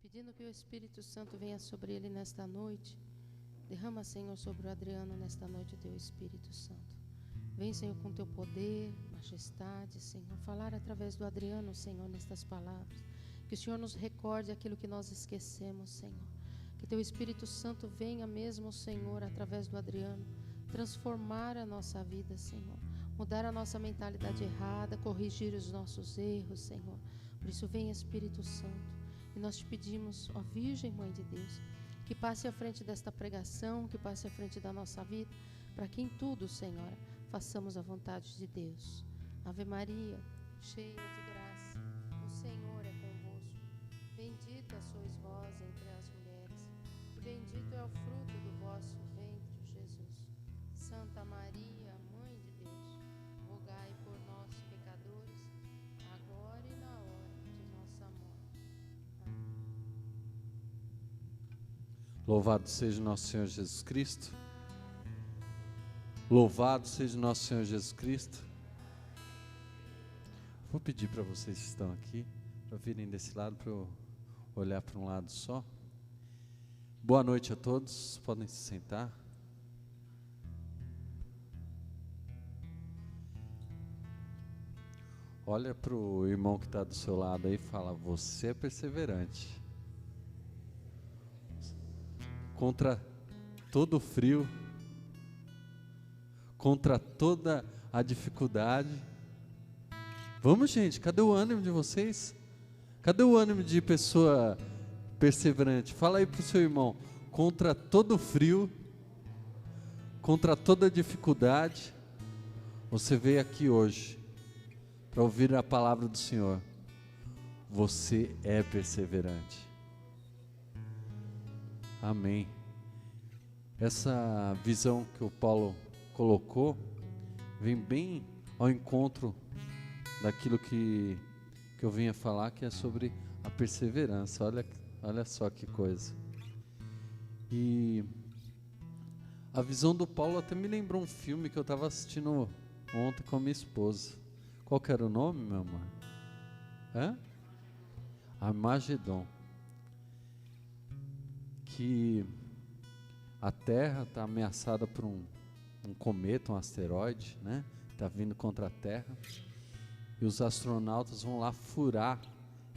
pedindo que o Espírito Santo venha sobre ele nesta noite. Derrama, Senhor, sobre o Adriano nesta noite o teu Espírito Santo. Vem, Senhor, com teu poder, majestade, Senhor, falar através do Adriano, Senhor, nestas palavras. Que o Senhor nos recorde aquilo que nós esquecemos, Senhor. Que teu Espírito Santo venha mesmo, Senhor, através do Adriano, transformar a nossa vida, Senhor. Mudar a nossa mentalidade errada, corrigir os nossos erros, Senhor. Por isso, vem, Espírito Santo. E nós te pedimos, ó Virgem Mãe de Deus, que passe à frente desta pregação, que passe à frente da nossa vida, para que em tudo, Senhora, façamos a vontade de Deus. Ave Maria, cheia de graça, o Senhor é convosco. Bendita sois vós entre as mulheres, e bendito é o fruto do vosso ventre, Jesus. Santa Maria, Mãe de Deus, rogai por nós, pecadores, agora e na hora de nossa morte. Amém. Louvado seja nosso Senhor Jesus Cristo. Louvado seja nosso Senhor Jesus Cristo. Vou pedir para vocês que estão aqui, para virem desse lado, para eu olhar para um lado só. Boa noite a todos, podem se sentar. Olha para o irmão que está do seu lado aí e fala: você é perseverante. Contra todo o frio, contra toda a dificuldade. Vamos, gente, cadê o ânimo de vocês? Cadê o ânimo de pessoa perseverante? Fala aí para o seu irmão: contra todo o frio, contra toda a dificuldade, você veio aqui hoje para ouvir a palavra do Senhor. Você é perseverante. Amém. Essa visão que o Paulo colocou vem bem ao encontro daquilo que eu vinha falar, que é sobre a perseverança. Olha só que coisa. E a visão do Paulo até me lembrou um filme que eu estava assistindo ontem com a minha esposa. Qual que era o nome, meu amor? Armagedon. Que a Terra está ameaçada por um cometa, um asteroide, né? Está vindo contra a Terra. E os astronautas vão lá furar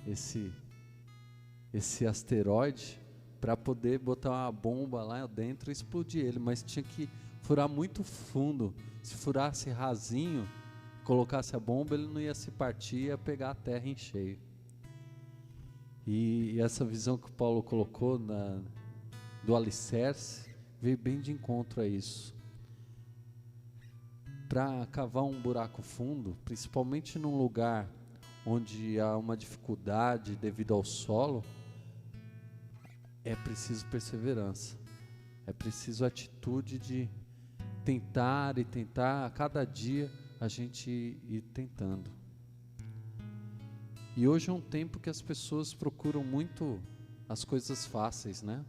esse asteroide para poder botar uma bomba lá dentro e explodir ele. Mas tinha que furar muito fundo. Se furasse rasinho, colocasse a bomba, ele não ia se partir, ia pegar a Terra em cheio. E essa visão que o Paulo colocou do alicerce veio bem de encontro a isso. Para cavar um buraco fundo, principalmente num lugar onde há uma dificuldade devido ao solo, é preciso perseverança, é preciso atitude de tentar e tentar, a cada dia a gente ir tentando. E hoje é um tempo que as pessoas procuram muito as coisas fáceis, né?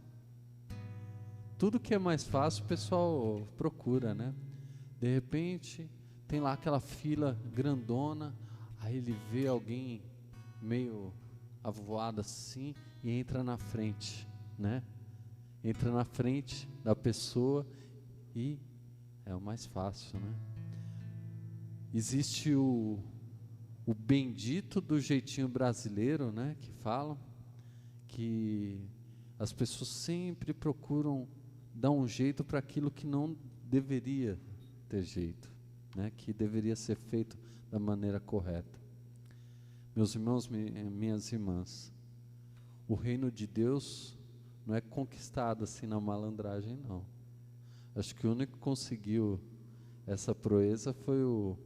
Tudo que é mais fácil o pessoal procura, né? De repente tem lá aquela fila grandona, aí ele vê alguém meio avoado assim e entra na frente, né? Entra na frente da pessoa e é o mais fácil, né? Existe o bendito do jeitinho brasileiro, né? Que falam que as pessoas sempre procuram dar um jeito para aquilo que não deveria ter jeito, né? Que deveria ser feito da maneira correta. Meus irmãos, minhas irmãs, o reino de Deus não é conquistado assim na malandragem, não. Acho que o único que conseguiu essa proeza foi o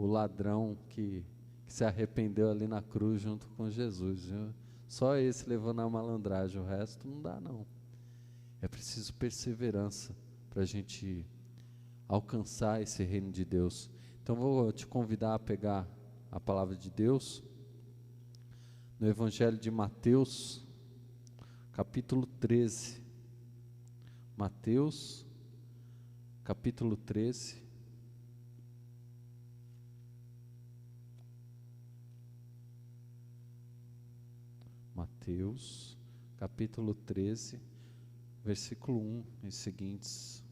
ladrão que se arrependeu ali na cruz junto com Jesus, viu? Só esse levou na malandragem, o resto não dá, não. É preciso perseverança para a gente alcançar esse reino de Deus. Então vou te convidar a pegar a palavra de Deus no Evangelho de Mateus, capítulo 13. Mateus, capítulo 13. Mateus, capítulo 13, versículo 1 e seguintes.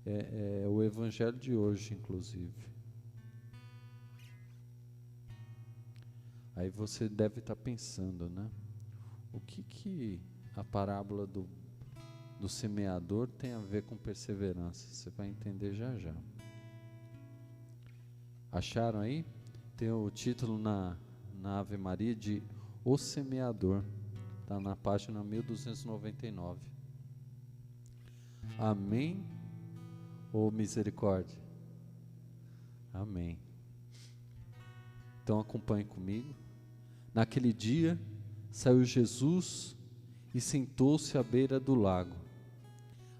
É o evangelho de hoje, inclusive. Aí você deve estar pensando, né? O que a parábola do semeador tem a ver com perseverança? Você vai entender já já. Acharam aí? Tem o título na Ave Maria de O Semeador. Está na página 1299. Amém ou misericórdia? Amém. Então acompanhe comigo. Naquele dia, saiu Jesus e sentou-se à beira do lago.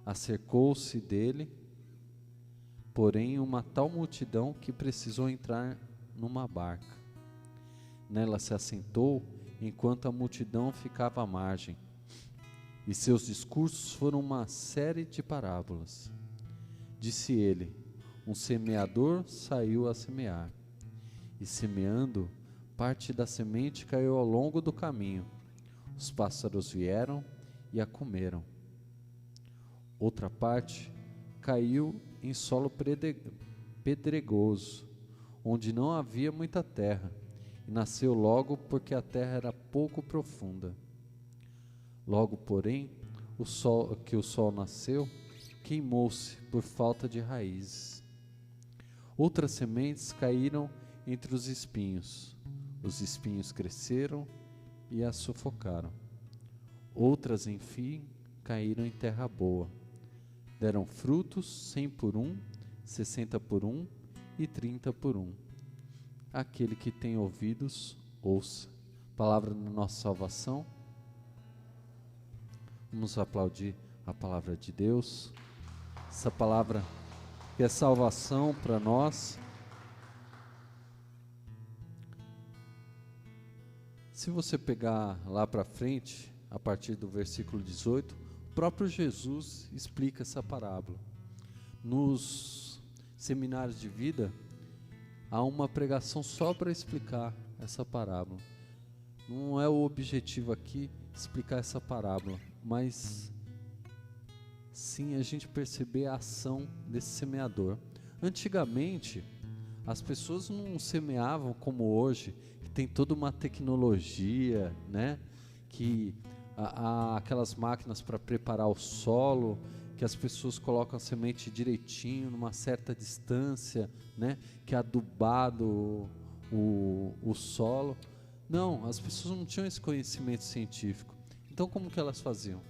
Acercou-se dele, porém, uma tal multidão que precisou entrar numa barca. Nela se assentou, enquanto a multidão ficava à margem. E seus discursos foram uma série de parábolas. Disse ele: um semeador saiu a semear. E semeando, parte da semente caiu ao longo do caminho. Os pássaros vieram e a comeram. Outra parte caiu em solo pedregoso, onde não havia muita terra, e nasceu logo porque a terra era pouco profunda. Logo, porém, o sol nasceu, queimou-se por falta de raízes. Outras sementes caíram entre os espinhos. Os espinhos cresceram e as sufocaram. Outras, enfim, caíram em terra boa. Deram frutos 100 por 1, 60 por 1 e 30 por 1. Aquele que tem ouvidos, ouça. Palavra da nossa salvação. Vamos aplaudir a palavra de Deus. Essa palavra que é salvação para nós. Se você pegar lá para frente, a partir do versículo 18, o próprio Jesus explica essa parábola. Nos seminários de vida, há uma pregação só para explicar essa parábola. Não é o objetivo aqui explicar essa parábola, mas sim a gente perceber a ação desse semeador. Antigamente, as pessoas não semeavam como hoje, que tem toda uma tecnologia, né? Que há aquelas máquinas para preparar o solo, que as pessoas colocam a semente direitinho, numa certa distância, né? Que é adubado o solo. Não, as pessoas não tinham esse conhecimento científico. Então como que elas faziam?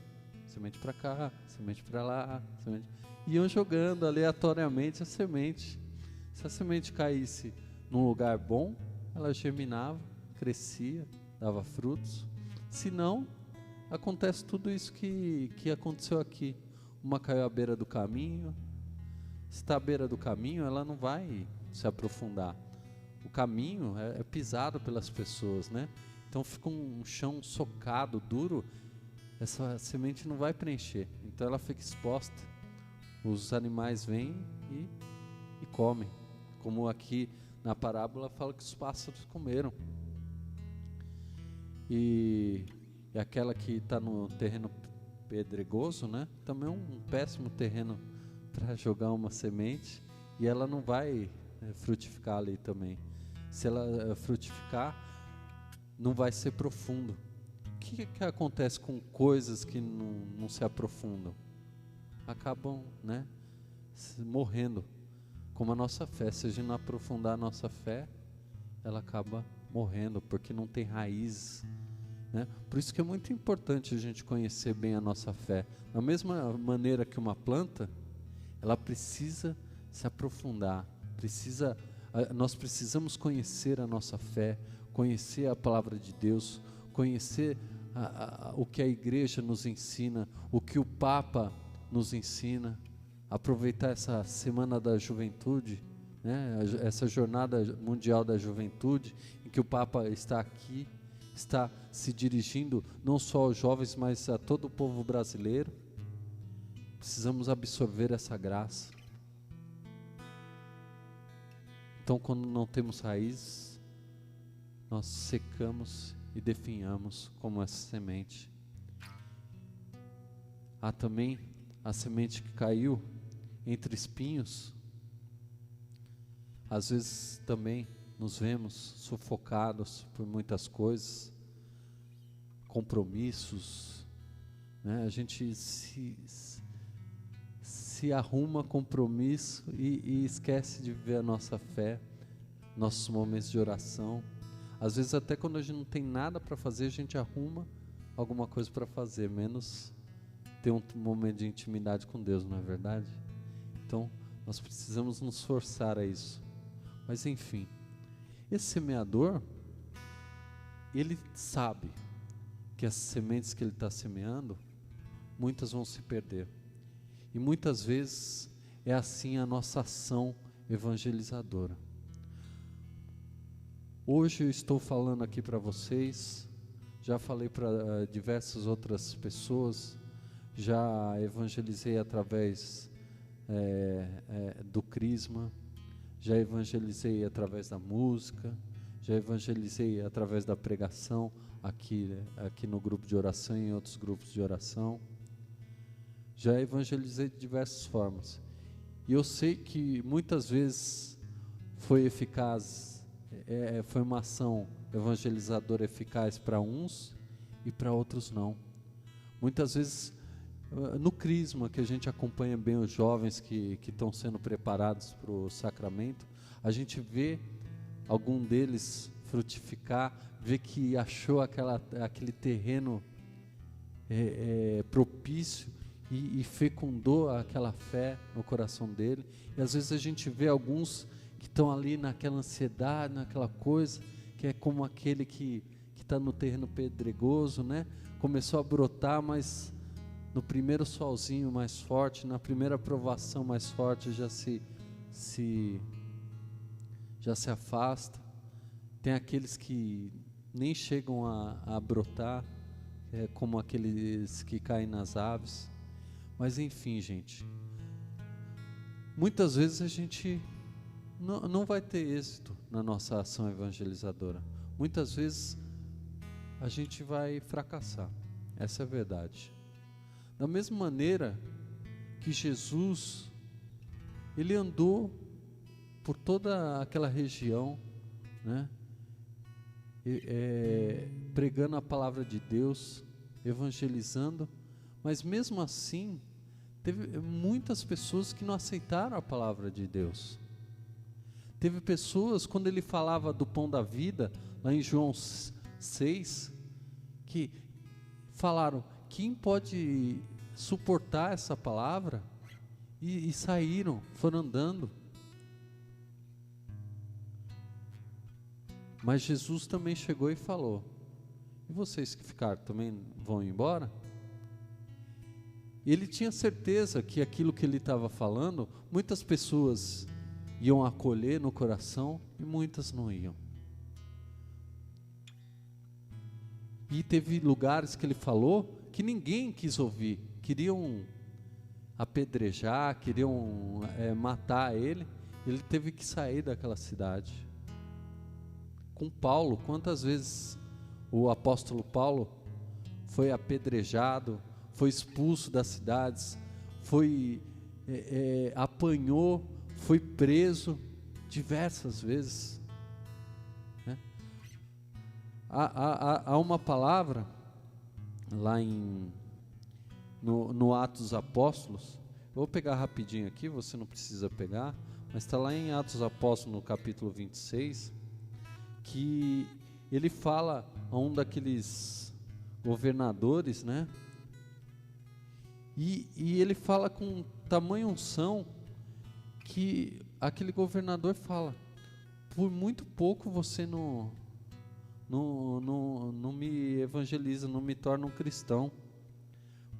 Semente para cá, semente para lá, semente... Iam jogando aleatoriamente a semente. Se a semente caísse num lugar bom, ela germinava, crescia, dava frutos. Se não, acontece tudo isso que aconteceu aqui. Uma caiu à beira do caminho. Se está à beira do caminho, ela não vai se aprofundar. O caminho é pisado pelas pessoas, né? Então fica um chão socado, duro. Essa semente não vai preencher. Então ela fica exposta. Os animais vêm e comem. Como aqui na parábola fala que os pássaros comeram. E aquela que está no terreno pedregoso, né? Também é um péssimo terreno para jogar uma semente. E ela não vai frutificar ali também. Se ela frutificar, não vai ser profundo. O que acontece com coisas que não se aprofundam? Acabam, né, morrendo. Como a nossa fé, se a gente não aprofundar a nossa fé, ela acaba morrendo, porque não tem raízes, né? Por isso que é muito importante a gente conhecer bem a nossa fé. Da mesma maneira que uma planta, ela precisa se aprofundar, nós precisamos conhecer a nossa fé, conhecer a palavra de Deus, conhecer o que a igreja nos ensina, o que o Papa nos ensina, aproveitar essa semana da juventude, né? Essa jornada mundial da juventude, em que o Papa está aqui, está se dirigindo não só aos jovens, mas a todo o povo brasileiro. Precisamos absorver essa graça. Então, quando não temos raízes, nós secamos e definhamos como essa semente. Há também a semente que caiu entre espinhos. Às vezes também nos vemos sufocados por muitas coisas, compromissos, né? A gente se arruma compromisso e esquece de viver a nossa fé, nossos momentos de oração. Às vezes até quando a gente não tem nada para fazer, a gente arruma alguma coisa para fazer, menos ter um momento de intimidade com Deus, não é verdade? Então, nós precisamos nos forçar a isso. Mas enfim, esse semeador, ele sabe que as sementes que ele está semeando, muitas vão se perder. E muitas vezes é assim a nossa ação evangelizadora. Hoje eu estou falando aqui para vocês, já falei para diversas outras pessoas, já evangelizei através do Crisma, já evangelizei através da música, já evangelizei através da pregação aqui no grupo de oração e em outros grupos de oração. Já evangelizei de diversas formas. E eu sei que muitas vezes foi eficaz, foi uma ação evangelizadora eficaz para uns e para outros não. Muitas vezes, no Crisma, que a gente acompanha bem os jovens que estão sendo preparados para o sacramento, a gente vê algum deles frutificar, vê que achou aquele terreno propício e fecundou aquela fé no coração dele. E às vezes a gente vê alguns que estão ali naquela ansiedade, naquela coisa, que é como aquele que está no terreno pedregoso, né? Começou a brotar, mas no primeiro solzinho mais forte, na primeira provação mais forte, já se afasta. Tem aqueles que nem chegam a brotar, como aqueles que caem nas aves. Mas enfim, gente, muitas vezes a gente não vai ter êxito na nossa ação evangelizadora. Muitas vezes a gente vai fracassar, essa é a verdade. Da mesma maneira que Jesus, ele andou por toda aquela região, né? Pregando a palavra de Deus, evangelizando, mas mesmo assim, teve muitas pessoas que não aceitaram a palavra de Deus. Teve pessoas, quando ele falava do pão da vida, lá em João 6, que falaram: quem pode suportar essa palavra? E saíram, foram andando. Mas Jesus também chegou e falou: e vocês que ficaram também vão embora? E ele tinha certeza que aquilo que ele estava falando, muitas pessoas iam acolher no coração e muitas não iam. E teve lugares que ele falou que ninguém quis ouvir, queriam apedrejar, queriam matar ele. Ele teve que sair daquela cidade. Com Paulo, quantas vezes o apóstolo Paulo foi apedrejado, foi expulso das cidades, apanhou, foi preso diversas vezes, né? Há uma palavra lá no Atos dos Apóstolos. Eu vou pegar rapidinho aqui, você não precisa pegar, mas está lá em Atos dos Apóstolos, no capítulo 26, que ele fala a um daqueles governadores, né? E ele fala com tamanha unção que aquele governador fala: por muito pouco você não me evangeliza, não me torna um cristão.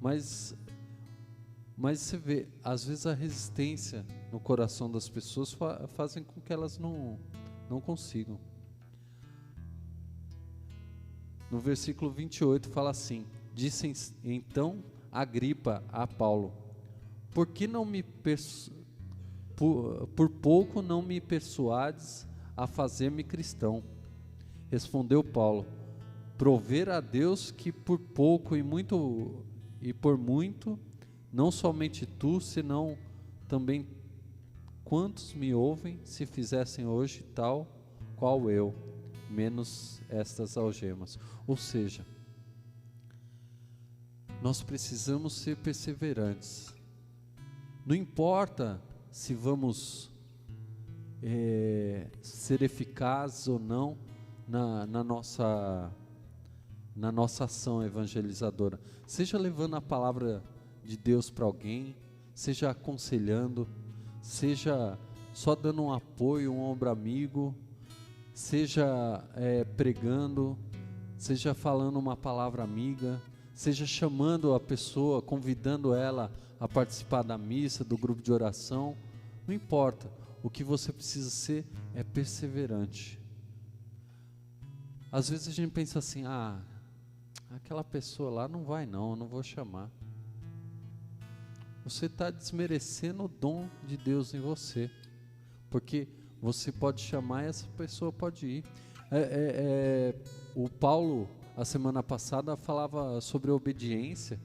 Mas você vê, às vezes a resistência no coração das pessoas fazem com que elas não consigam. No versículo 28 fala assim: disse então Agripa a Paulo: por que por pouco não me persuades a fazer-me cristão? Respondeu Paulo: prover a Deus que por pouco e por muito, não somente tu, senão também quantos me ouvem, se fizessem hoje tal qual eu, menos estas algemas. Ou seja, nós precisamos ser perseverantes. Não importa se vamos ser eficazes ou não na nossa ação evangelizadora. Seja levando a palavra de Deus para alguém, seja aconselhando, seja só dando um apoio, um ombro amigo, seja pregando, seja falando uma palavra amiga, seja chamando a pessoa, convidando ela a participar da missa, do grupo de oração. Não importa, o que você precisa ser é perseverante. Às vezes a gente pensa assim, aquela pessoa lá não vai não, eu não vou chamar. Você está desmerecendo o dom de Deus em você, porque você pode chamar e essa pessoa pode ir. O Paulo, a semana passada, falava sobre obediência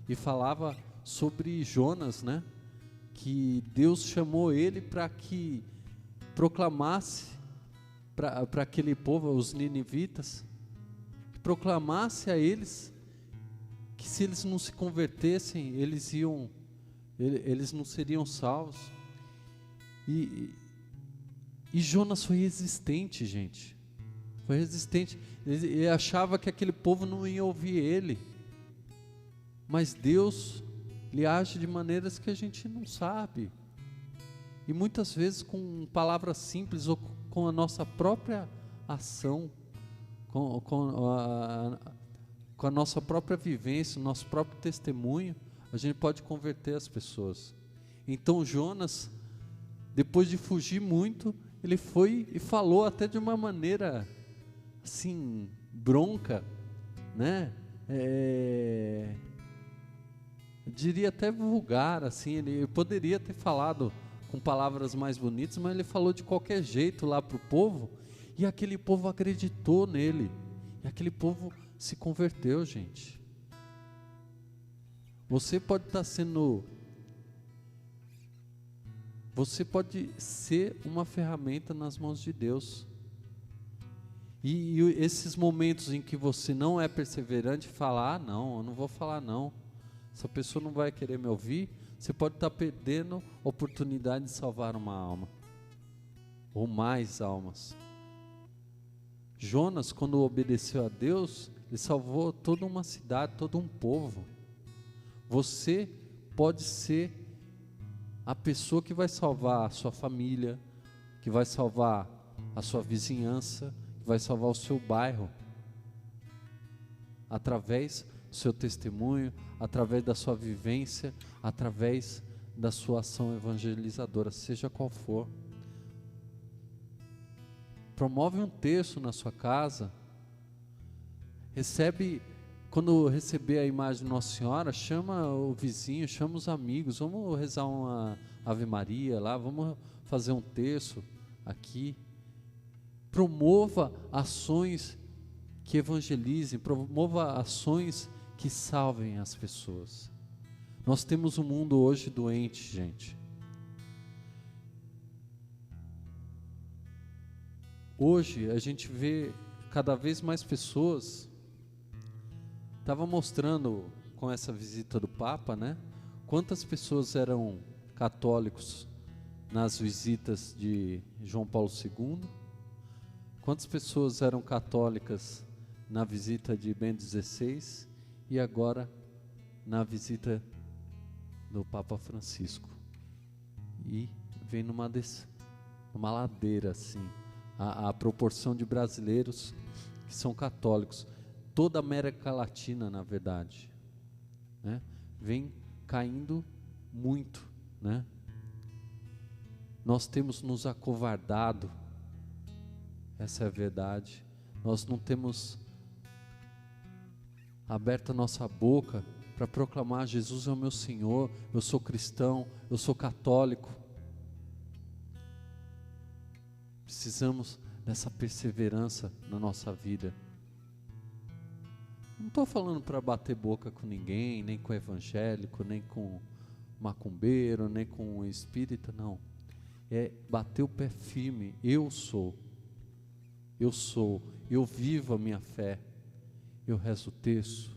e falava sobre Jonas, né? Que Deus chamou ele para que proclamasse para aquele povo, os ninivitas, que proclamasse a eles que se eles não se convertessem, eles não seriam salvos. E Jonas foi resistente, gente. Foi resistente. Ele achava que aquele povo não ia ouvir ele. Mas Deus, Ele age de maneiras que a gente não sabe. E muitas vezes com palavras simples ou com a nossa própria ação, com a nossa própria vivência, o nosso próprio testemunho, a gente pode converter as pessoas. Então Jonas, depois de fugir muito, ele foi e falou até de uma maneira assim, bronca, né? Eu diria até vulgar, assim. Ele poderia ter falado com palavras mais bonitas, mas ele falou de qualquer jeito lá para o povo, e aquele povo acreditou nele, e aquele povo se converteu, gente. Você pode ser uma ferramenta nas mãos de Deus. E esses momentos em que você não é perseverante, falar, não, eu não vou falar não, essa pessoa não vai querer me ouvir, você pode estar perdendo a oportunidade de salvar uma alma, ou mais almas. Jonas, quando obedeceu a Deus, ele salvou toda uma cidade, todo um povo. Você pode ser a pessoa que vai salvar a sua família, que vai salvar a sua vizinhança, que vai salvar o seu bairro, através do seu testemunho, através da sua vivência, através da sua ação evangelizadora, seja qual for. Promove um terço na sua casa, quando receber a imagem de Nossa Senhora, chama o vizinho, chama os amigos, vamos rezar uma Ave Maria lá, vamos fazer um terço aqui. Promova ações que evangelizem, promova ações que salvem as pessoas. Nós temos um mundo hoje doente, gente. Hoje a gente vê cada vez mais pessoas. Estava mostrando com essa visita do Papa, né? Quantas pessoas eram católicos nas visitas de João Paulo II? Quantas pessoas eram católicas na visita de Bento XVI? E agora na visita do Papa Francisco? E vem numa ladeira assim, a proporção de brasileiros que são católicos. Toda a América Latina, na verdade, né, vem caindo muito, né? Nós temos nos acovardado, essa é a verdade. Nós não temos aberto a nossa boca para proclamar: Jesus é o meu Senhor, eu sou cristão, eu sou católico. Precisamos dessa perseverança na nossa vida. Não estou falando para bater boca com ninguém, nem com evangélico, nem com macumbeiro, nem com espírita, não. É bater o pé firme. Eu sou, eu vivo a minha fé, eu rezo o terço,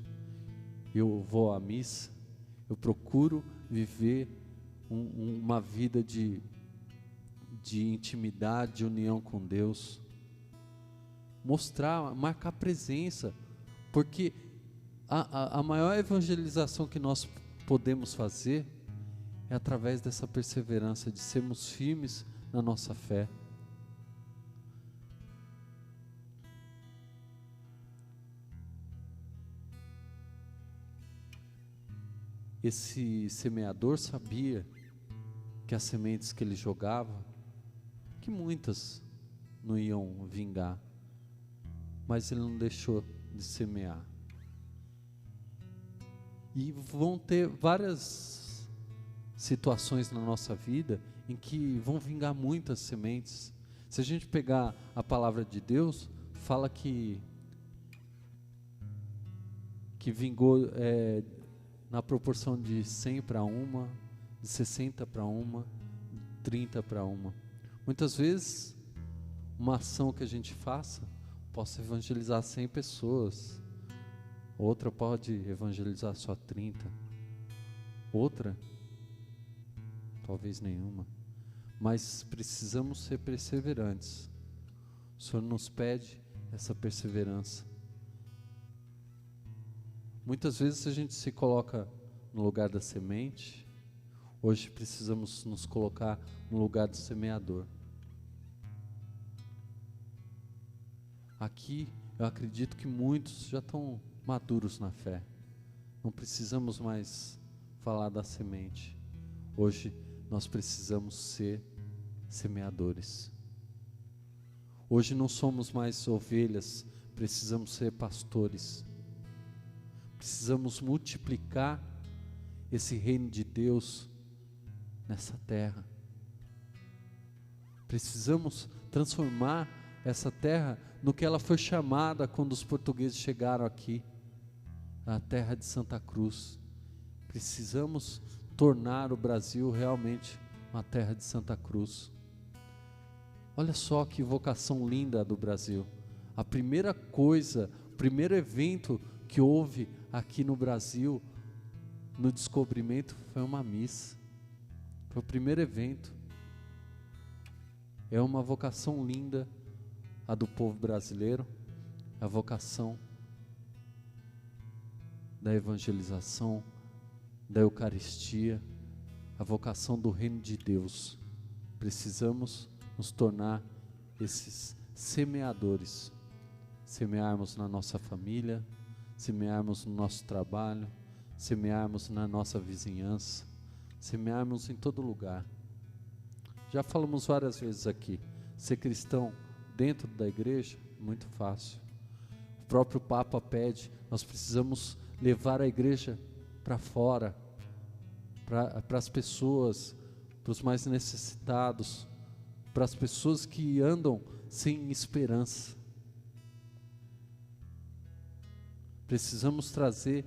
eu vou à missa, eu procuro viver uma vida de intimidade, de união com Deus, marcar presença, porque a maior evangelização que nós podemos fazer é através dessa perseverança, de sermos firmes na nossa fé. Esse semeador sabia que as sementes que ele jogava, que muitas não iam vingar, mas ele não deixou de semear. E vão ter várias situações na nossa vida em que vão vingar muitas sementes. Se a gente pegar a palavra de Deus, fala que vingou na proporção de 100 para 1, de 60 para 1, 30 para 1. Muitas vezes, uma ação que a gente faça, possa evangelizar 100 pessoas, outra pode evangelizar só 30, outra, talvez nenhuma, mas precisamos ser perseverantes. O Senhor nos pede essa perseverança. Muitas vezes a gente se coloca no lugar da semente, hoje precisamos nos colocar no lugar do semeador. Aqui eu acredito que muitos já estão maduros na fé, não precisamos mais falar da semente, hoje nós precisamos ser semeadores. Hoje não somos mais ovelhas, precisamos ser pastores. Precisamos multiplicar esse reino de Deus nessa terra. Precisamos transformar essa terra no que ela foi chamada quando os portugueses chegaram aqui, a terra de Santa Cruz. Precisamos tornar o Brasil realmente uma terra de Santa Cruz. Olha só que vocação linda do Brasil. A primeira coisa, o primeiro evento que houve aqui no Brasil, no descobrimento, foi uma missa. Foi o primeiro evento. É uma vocação linda a do povo brasileiro, a vocação da evangelização, da Eucaristia, a vocação do reino de Deus. Precisamos nos tornar esses semeadores, semearmos na nossa família, semearmos no nosso trabalho, semearmos na nossa vizinhança, semearmos em todo lugar. Já falamos várias vezes aqui, ser cristão dentro da igreja, muito fácil. O próprio Papa pede, nós precisamos levar a igreja para fora, para as pessoas, para os mais necessitados, para as pessoas que andam sem esperança. Precisamos trazer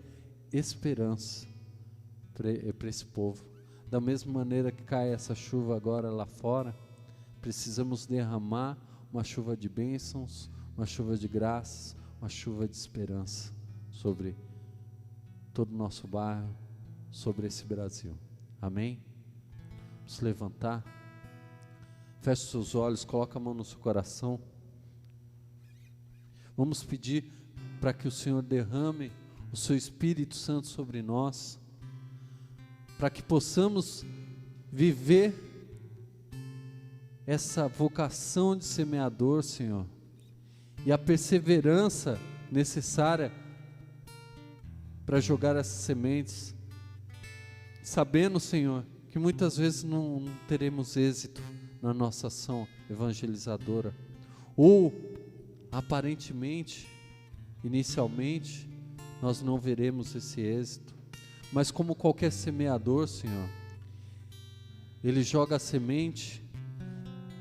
esperança para esse povo. Da mesma maneira que cai essa chuva agora lá fora, precisamos derramar uma chuva de bênçãos, uma chuva de graças, uma chuva de esperança sobre todo o nosso bairro, sobre esse Brasil. Amém? Vamos levantar. Feche os seus olhos, coloca a mão no seu coração. Vamos pedir para que o Senhor derrame o seu Espírito Santo sobre nós, para que possamos viver essa vocação de semeador, Senhor, e a perseverança necessária para jogar essas sementes, sabendo, Senhor, que muitas vezes não teremos êxito na nossa ação evangelizadora, ou aparentemente, inicialmente, nós não veremos esse êxito, mas como qualquer semeador, Senhor, ele joga a semente,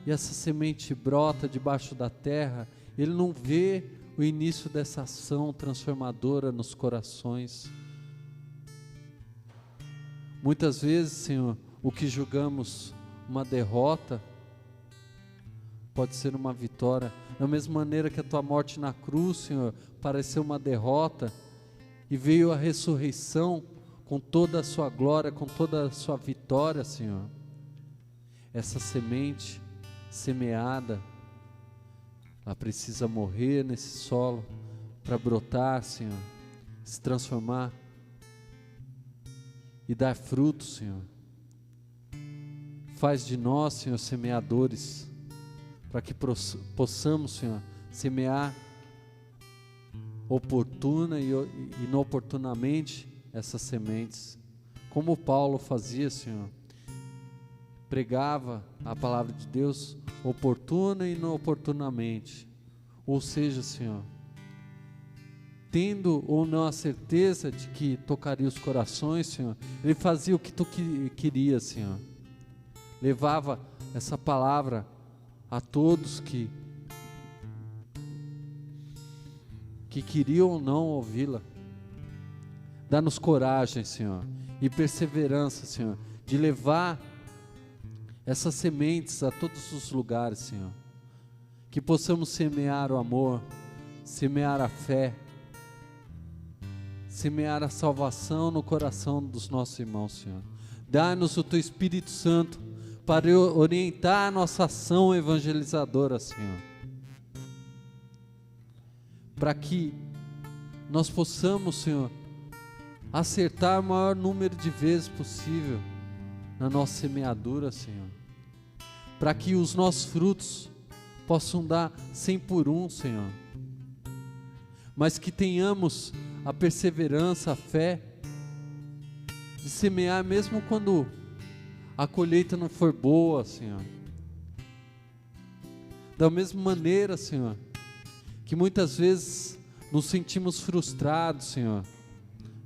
e essa semente brota debaixo da terra, ele não vê o início dessa ação transformadora nos corações. Muitas vezes, Senhor, o que julgamos uma derrota pode ser uma vitória. Da mesma maneira que a tua morte na cruz, Senhor, pareceu uma derrota, e veio a ressurreição com toda a sua glória, com toda a sua vitória, Senhor. Essa semente semeada, ela precisa morrer nesse solo para brotar, Senhor, se transformar e dar fruto, Senhor. Faz de nós, Senhor, semeadores, para que possamos, Senhor, semear oportuna e inoportunamente essas sementes, como Paulo fazia, Senhor. Pregava a palavra de Deus oportuna e inoportunamente, ou seja, Senhor, tendo ou não a certeza de que tocaria os corações, Senhor, ele fazia o que tu queria, Senhor, levava essa palavra a todos que queriam ou não ouvi-la. Dá-nos coragem, Senhor, e perseverança, Senhor, de levar essas sementes a todos os lugares, Senhor, que possamos semear o amor, semear a fé, semear a salvação no coração dos nossos irmãos, Senhor. Dá-nos o Teu Espírito Santo para orientar a nossa ação evangelizadora, Senhor, para que nós possamos, Senhor, acertar o maior número de vezes possível na nossa semeadura, Senhor, para que os nossos frutos possam dar 100 por 1, Senhor, mas que tenhamos a perseverança, a fé de semear mesmo quando a colheita não for boa, Senhor. Da mesma maneira, Senhor, que muitas vezes nos sentimos frustrados, Senhor,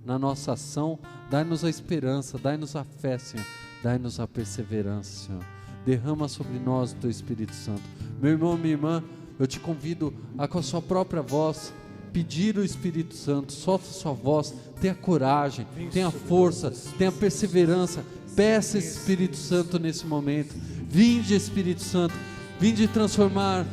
na nossa ação, dai-nos a esperança, dai-nos a fé, Senhor, dai-nos a perseverança, Senhor. Derrama sobre nós o Teu Espírito Santo. Meu irmão, minha irmã, eu te convido a, com a sua própria voz, pedir o Espírito Santo. Solta a sua voz, tenha coragem, tenha força, tenha perseverança. Peça esse Espírito Santo nesse momento. Vinde, Espírito Santo, vinde transformar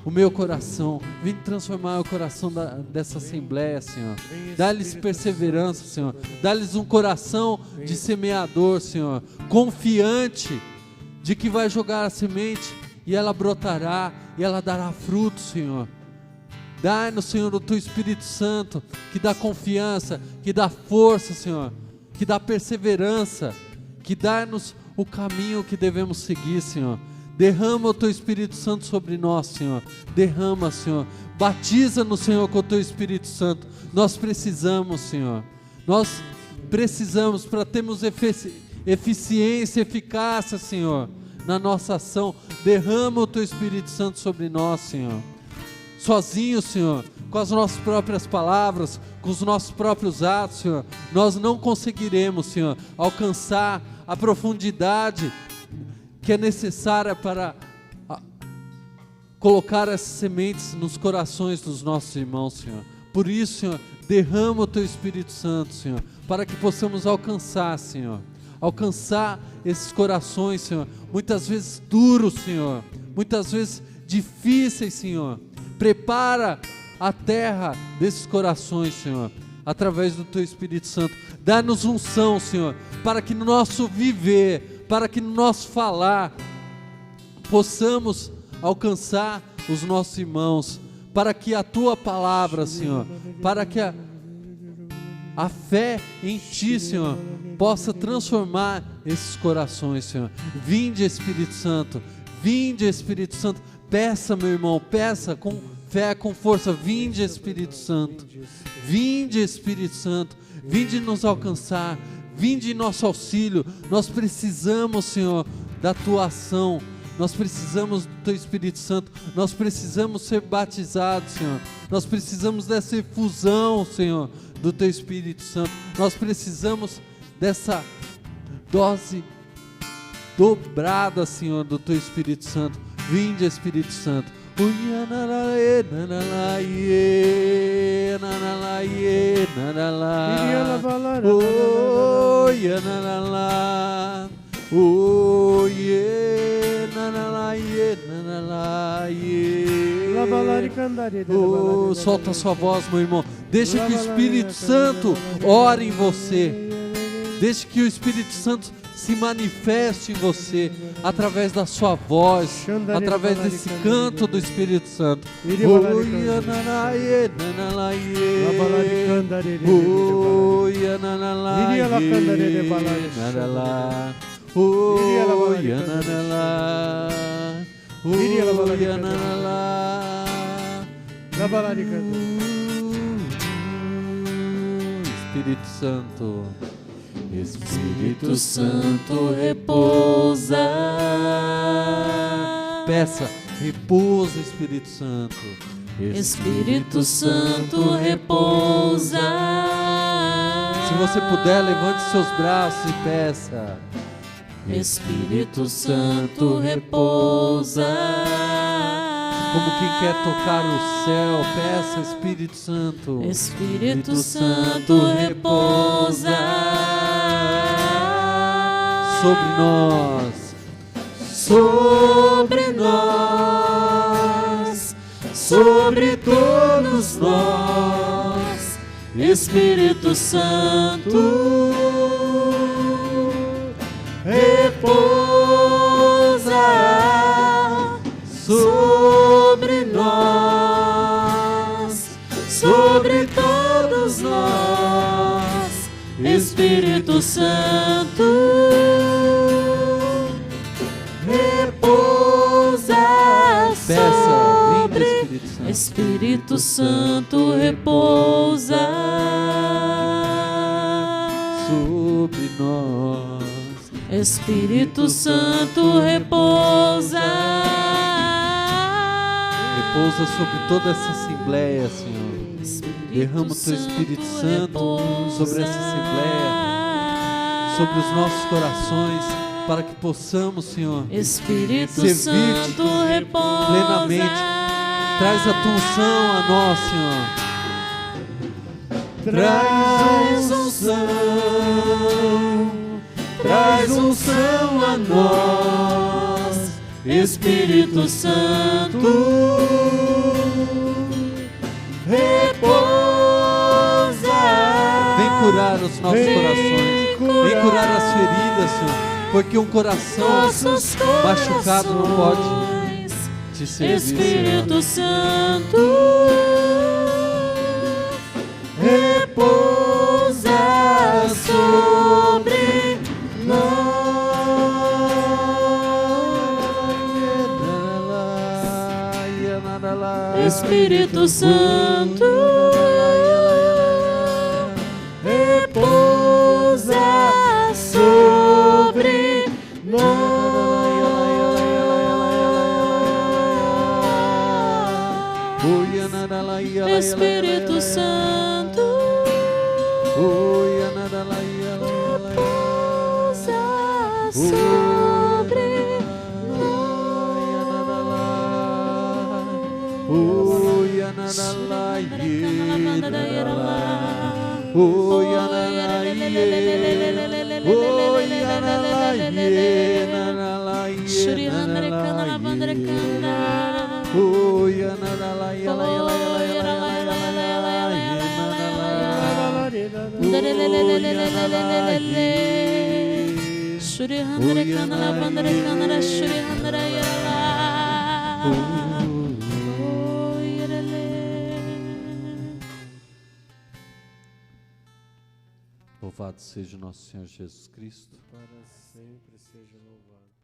o meu coração, vinde transformar o coração dessa assembleia, Senhor. Dá-lhes perseverança, Senhor. Dá-lhes um coração de semeador, Senhor, confiante de que vai jogar a semente e ela brotará e ela dará fruto, Senhor. Dá-nos, Senhor, o Teu Espírito Santo, que dá confiança, que dá força, Senhor, que dá perseverança, que dá-nos o caminho que devemos seguir, Senhor. Derrama o Teu Espírito Santo sobre nós, Senhor. Derrama, Senhor. Batiza-nos, Senhor, com o Teu Espírito Santo. Nós precisamos, Senhor. Nós precisamos para termos eficiência, eficácia, Senhor, na nossa ação. Derrama o Teu Espírito Santo sobre nós, Senhor. Sozinho, Senhor, com as nossas próprias palavras, com os nossos próprios atos, Senhor, nós não conseguiremos, Senhor, alcançar a profundidade que é necessária para colocar essas sementes nos corações dos nossos irmãos, Senhor. Por isso, Senhor, derrama o Teu Espírito Santo, Senhor, para que possamos alcançar, Senhor, alcançar esses corações, Senhor, muitas vezes duros, Senhor, muitas vezes difíceis, Senhor. Prepara a terra desses corações, Senhor, através do Teu Espírito Santo. Dá-nos unção, Senhor, para que no nosso viver, para que no nosso falar, possamos alcançar os nossos irmãos, para que a Tua palavra, Senhor, para que a fé em Ti, Senhor, possa transformar esses corações, Senhor. Vinde, Espírito Santo, vinde, Espírito Santo. Peça, meu irmão, peça com fé, com força. Vinde, Espírito Santo, vinde, Espírito Santo, vinde nos alcançar, vinde em nosso auxílio. Nós precisamos, Senhor, da Tua ação, nós precisamos do Teu Espírito Santo, nós precisamos ser batizados, Senhor, nós precisamos dessa efusão, Senhor, do Teu Espírito Santo, nós precisamos dessa dose dobrada, Senhor, do Teu Espírito Santo. Vinde, Espírito Santo, Uyanalae, nanalaie, nanalaie, nanala. Oh, yanalala. Oh, yeah, nanalaie, nanalaie. Oh, solta a sua voz, meu irmão. Deixa que o Espírito Santo ore em você. Deixe que o Espírito Santo se manifeste em você através da sua voz, através desse canto do Espírito Santo. Espírito Santo. Espírito Santo repousa. Peça, repousa, Espírito Santo. Espírito Santo repousa. Se você puder, levante seus braços e peça. Espírito Santo repousa. Como quem quer tocar o céu, peça, Espírito Santo. Espírito Santo repousa sobre nós, sobre todos nós. Espírito Santo repousa sobre nós, sobre todos nós. Espírito Santo repousa sobre. Espírito Santo repousa sobre nós. Espírito Santo repousa. Repousa sobre toda essa assembleia, Senhor. Derrama o Teu Espírito Santo sobre essa assembleia, sobre os nossos corações, para que possamos, Senhor, Espírito servir-te Santo repousa plenamente. Traz a Tua unção a nós, Senhor. Traz unção a nós, Espírito Santo repousa. Vem curar os nossos corações, vem curar as feridas, Senhor, porque um coração machucado não pode te servir, Espírito Santo repousa sobre nós. Espírito Santo repousa sobre nós. Espírito Santo repousa sobre Louvado seja o nosso Senhor Jesus Cristo. Para sempre seja louvado.